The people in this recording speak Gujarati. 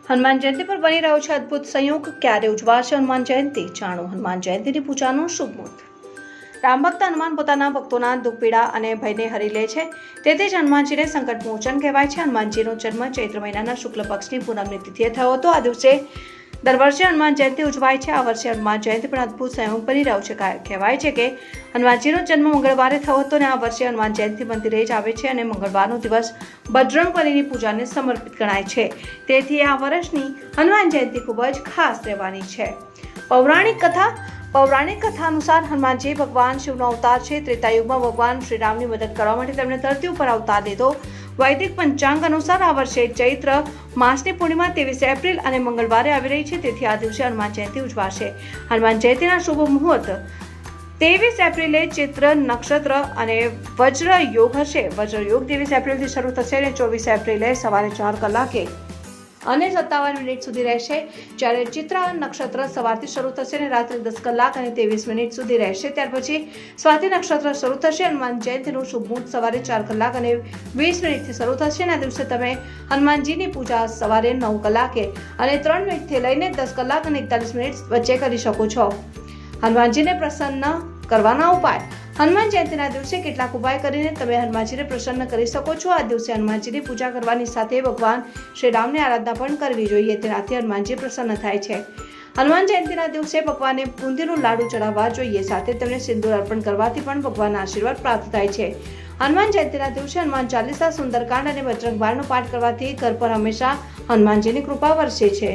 હનુમાન જયંતિ પર બની રહ્યો છે અદ્ભુત સંયોગ। ક્યારે ઉજવાશે હનુમાન જયંતિ? જાણો હનુમાન જયંતિની પૂજાનું શુભ મુહૂર્ત। રામ ભક્ત હનુમાન પોતાના ભક્તોના દુઃખ પીડા અને ભયને હરી લે છે, તેથી જ હનુમાનજીને સંકટ મોચન કહેવાય છે। હનુમાનજીનો જન્મ ચૈત્ર મહિનાના શુક્લ પક્ષની પૂનમની તિથિએ થયો હતો। આ દિવસે દર વર્ષે હનુમાન જયંતિ ઉજવાય છે। આ વર્ષે હનુમાન જયંતિ પણ અદ્ભુત સંયોગ બની રહ્યો છે। કહેવાય છે કે હનુમાનજીનો જન્મ મંગળવારે થયો હતો અને આ વર્ષે હનુમાન જયંતિ મંદિરે જ આવે છે અને મંગળવારનો દિવસ બજરંગબલીની પૂજાને સમર્પિત ગણાય છે, તેથી આ વર્ષની હનુમાન જયંતિ ખૂબ જ ખાસ રહેવાની છે। પૌરાણિક કથા અનુસાર હનુમાનજી ભગવાન શિવનો અવતાર છે। ત્રેતાયુગમાં ભગવાન શ્રીરામની મદદ કરવા માટે તેમણે ધરતી ઉપર અવતાર લીધો। વૈદિક પંચાંગ અનુસાર આ વર્ષે ચૈત્ર માસની પૂર્ણિમા 23 એપ્રિલ અને મંગળવારે આવી રહી છે, તેથી આ દિવસે હનુમાન જયંતિ ઉજવાશે। હનુમાન જયંતિના શુભ મુહૂર્ત 23 એપ્રિલે ચિત્ર નક્ષત્ર અને વજ્ર યોગ હશે। વજ્ર યોગ 23 એપ્રિલથી શરૂ થશે અને 24 એપ્રિલે સવારે 4 કલાકે અને 57 મિનિટ સુધી રહેશે, જ્યારે ચિત્ર નક્ષત્ર સવારથી શરૂ થશે અને રાત્રે 10 કલાક અને 23 મિનિટ સુધી રહેશે। ત્યાર પછી સ્વાતિ નક્ષત્ર શરૂ થશે। હનુમાન જયંતિનું શુભ મુહૂર્ત સવારે 4 કલાક અને 20 મિનિટથી શરૂ થશે અને આ દિવસે તમે હનુમાનજીની પૂજા સવારે 9 કલાકે અને 3 મિનિટથી લઈને 10 કલાક અને 41 મિનિટ વચ્ચે કરી શકો છો। હનુમાનજીને પ્રસન્ન કરવાના ઉપાય। હનુમાન જયંતિના દિવસે કેટલાક ઉપાય કરીને તમે હનુમાનજીને પ્રસન્ન કરી શકો છો। આ દિવસે હનુમાનજીની પૂજા કરવાની સાથે ભગવાન શ્રી રામની આરાધના પણ કરવી જોઈએ, તેનાથી હનુમાનજી પ્રસન્ન થાય છે। હનુમાન જયંતિના દિવસે ભગવાનને બુંદીનો લાડુ ચડાવવા જોઈએ, સાથે તેમને સિંદૂર અર્પણ કરવાથી પણ ભગવાનના આશીર્વાદ પ્રાપ્ત થાય છે। હનુમાન જયંતિના દિવસે હનુમાન ચાલીસા, સુંદરકાંડ અને બજરંગ બાણનો પાઠ કરવાથી ઘર પર હંમેશા હનુમાનજીની કૃપા વરસે છે।